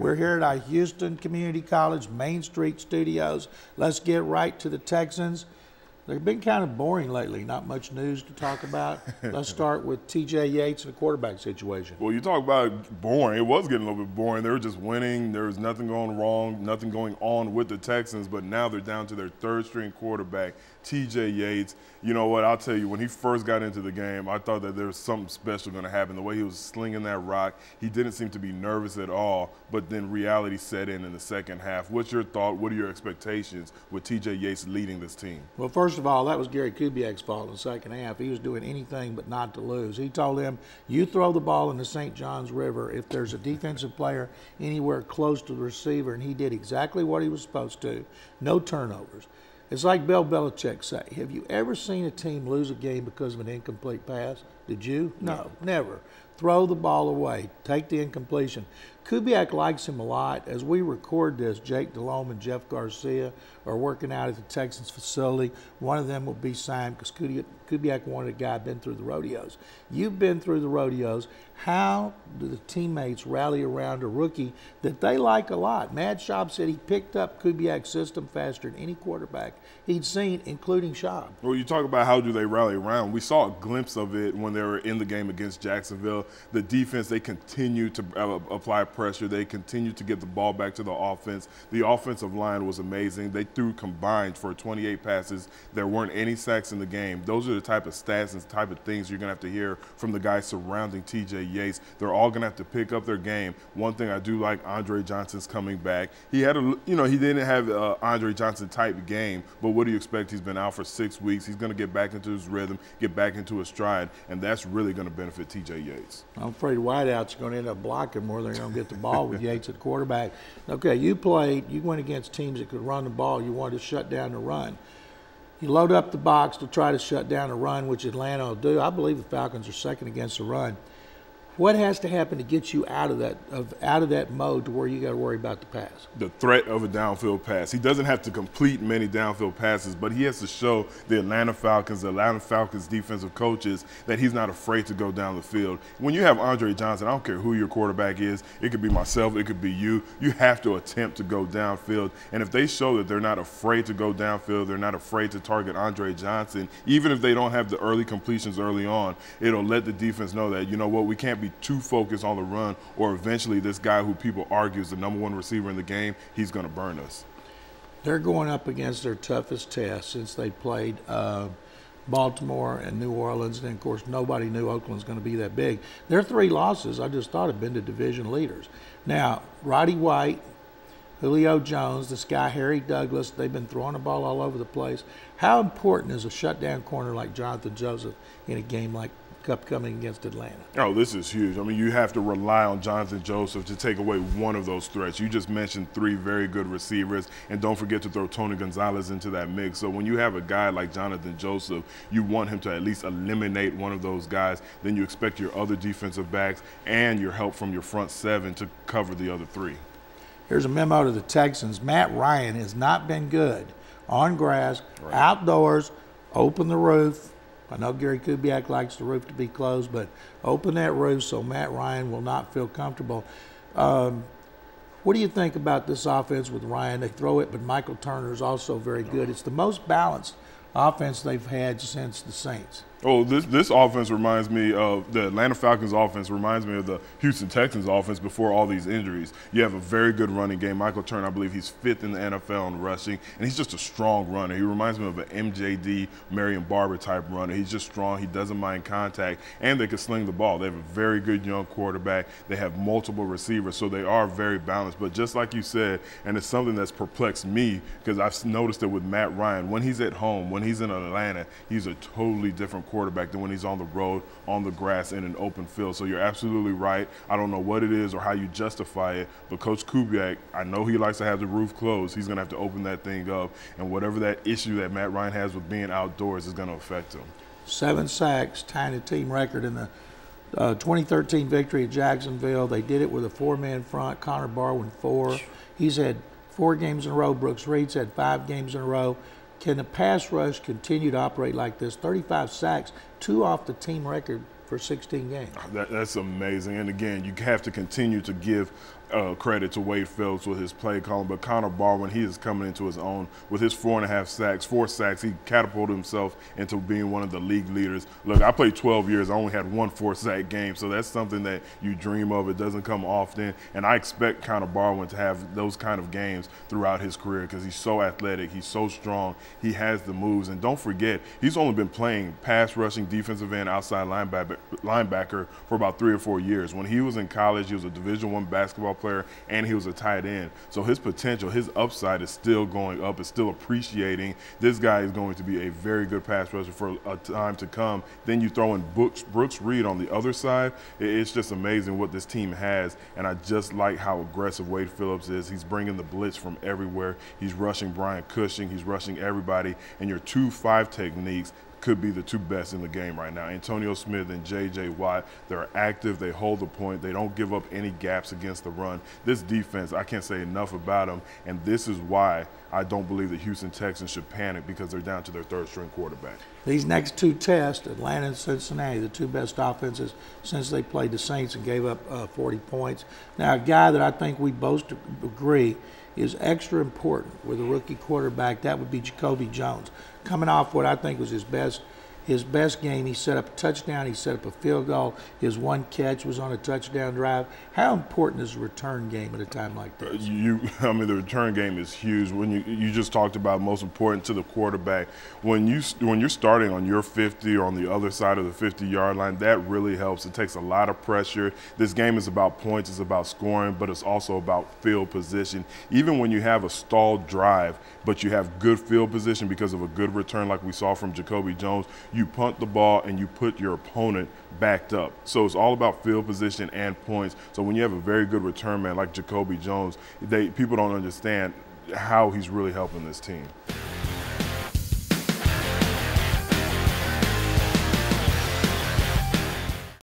We're here at our Houston Community College Main Street studios. Let's get right to the Texans. They've been kind of boring lately, not much news to talk about. Let's start with T.J. Yates and the quarterback situation. Well, you talk about boring. It was getting a little bit boring. They were just winning. There was nothing going wrong, nothing going on with the Texans, but now they're down to their third-string quarterback, T.J. Yates. You know what, I'll tell you, when he first got into the game, I thought that there was something special going to happen. The way he was slinging that rock, he didn't seem to be nervous at all, but then reality set in the second half. What's your thought? What are your expectations with T.J. Yates leading this team? Well, first of all, that was Gary Kubiak's fault in the second half. He was doing anything but not to lose. He told him, you throw the ball in the St. Johns River if there's a defensive player anywhere close to the receiver, and he did exactly what he was supposed to. No turnovers. It's like Bill Belichick say, have you ever seen a team lose a game because of an incomplete pass? Did you? No, never. Throw the ball away. Take the incompletion. Kubiak likes him a lot. As we record this, Jake Delhomme and Jeff Garcia are working out at the Texans facility. One of them will be signed because Kubiak wanted a guy been through the rodeos. You've been through the rodeos. How do the teammates rally around a rookie that they like a lot? Mad Schaub said he picked up Kubiak's system faster than any quarterback he'd seen, including Schaub. Well, you talk about how do they rally around. We saw a glimpse of it when they were in the game against Jacksonville. The defense, they continue to apply pressure. They continue to get the ball back to the offense. The offensive line was amazing. They threw combined for 28 passes. There weren't any sacks in the game. Those are the type of stats and type of things you're going to have to hear from the guys surrounding T.J. Yates. They're all going to have to pick up their game. One thing I do like, Andre Johnson's coming back. He had he didn't have Andre Johnson type game, but what do you expect? He's been out for 6 weeks. He's going to get back into his rhythm, get back into his stride, and that's really going to benefit T.J. Yates. I'm afraid wideouts are going to end up blocking more. They're going to get the ball with Yates at quarterback. Okay, you went against teams that could run the ball. You wanted to shut down the run. You load up the box to try to shut down the run, which Atlanta will do. I believe the Falcons are second against the run. What has to happen to get you out of that mode to where you got to worry about the pass? The threat of a downfield pass. He doesn't have to complete many downfield passes, but he has to show the Atlanta Falcons defensive coaches that he's not afraid to go down the field. When you have Andre Johnson, I don't care who your quarterback is, it could be myself, it could be you have to attempt to go downfield. And if they show that they're not afraid to go downfield, they're not afraid to target Andre Johnson, even if they don't have the early completions early on, it'll let the defense know that, you know what, we can't be too focused on the run, or eventually this guy who people argue is the #1 receiver in the game, he's going to burn us. They're going up against their toughest test since they played Baltimore and New Orleans, and of course nobody knew Oakland's going to be that big. Their 3 losses, I just thought, have been to division leaders. Now, Roddy White, Julio Jones, this guy Harry Douglas, they've been throwing the ball all over the place. How important is a shutdown corner like Jonathan Joseph in a game like upcoming against Atlanta? Oh, this is huge. I mean, you have to rely on Jonathan Joseph to take away one of those threats. You just mentioned 3 very good receivers, and don't forget to throw Tony Gonzalez into that mix. So when you have a guy like Jonathan Joseph, you want him to at least eliminate one of those guys. Then you expect your other defensive backs and your help from your front 7 to cover the other 3. Here's a memo to the Texans. Matt Ryan has not been good on grass, outdoors, open the roof. I know Gary Kubiak likes the roof to be closed, but open that roof so Matt Ryan will not feel comfortable. What do you think about this offense with Ryan? They throw it, but Michael Turner is also very good. It's the most balanced offense they've had since the Saints. Oh, this offense reminds me of the Atlanta Falcons offense, reminds me of the Houston Texans offense before all these injuries. You have a very good running game. Michael Turner, I believe he's 5th in the NFL in rushing, and he's just a strong runner. He reminds me of an MJD, Marion Barber type runner. He's just strong. He doesn't mind contact, and they can sling the ball. They have a very good young quarterback. They have multiple receivers, so they are very balanced. But just like you said, and it's something that's perplexed me because I've noticed it with Matt Ryan. When he's at home, when he's in Atlanta, he's a totally different quarterback than when he's on the road, on the grass, in an open field. So you're absolutely right. I don't know what it is or how you justify it, but Coach Kubiak, I know he likes to have the roof closed. He's going to have to open that thing up, and whatever that issue that Matt Ryan has with being outdoors is going to affect him. 7 sacks, tying the team record in the 2013 victory at Jacksonville. They did it with a 4-man front. Connor Barwin 4. He's had 4 games in a row. Brooks Reed's had 5 games in a row. Can the pass rush continue to operate like this? 35 sacks, 2 off the team record for 16 games. That's amazing. And again, you have to continue to give credit to Wade Phillips with his play calling, but Connor Barr, when he is coming into his own with his 4 sacks, he catapulted himself into being one of the league leaders. Look, I played 12 years. I only had 1 4-sack game, so that's something that you dream of. It doesn't come often, and I expect Connor Barwin to have those kind of games throughout his career because he's so athletic, he's so strong, he has the moves, and don't forget, he's only been playing pass rushing, defensive end, outside linebacker for about 3 or 4 years. When he was in college, he was a Division I basketball player, and he was a tight end. So his potential, his upside is still going up. It's still appreciating. This guy is going to be a very good pass rusher for a time to come. Then you throw in Brooks Reed on the other side. It's just amazing what this team has, and I just like how aggressive Wade Phillips is. He's bringing the blitz from everywhere. He's rushing Brian Cushing. He's rushing everybody, and your 2-5 techniques could be the 2 best in the game right now. Antonio Smith and J.J. Watt, they're active, they hold the point, they don't give up any gaps against the run. This defense, I can't say enough about them, and this is why I don't believe the Houston Texans should panic because they're down to their 3rd-string quarterback. These next 2 tests, Atlanta and Cincinnati, the 2 best offenses since they played the Saints and gave up 40 points. Now, a guy that I think we both agree is extra important with a rookie quarterback, that would be Jacoby Jones. Coming off what I think was his best game, he set up a touchdown, he set up a field goal, his 1 catch was on a touchdown drive. How important is the return game at a time like this? I mean, the return game is huge. When you just talked about most important to the quarterback, when you're starting on your 50 or on the other side of the 50-yard line, that really helps. It takes a lot of pressure. This game is about points, it's about scoring, but it's also about field position. Even when you have a stalled drive, but you have good field position because of a good return like we saw from Jacoby Jones, you punt the ball and you put your opponent backed up. So it's all about field position and points. So when you have a very good return man like Jacoby Jones, people don't understand how he's really helping this team.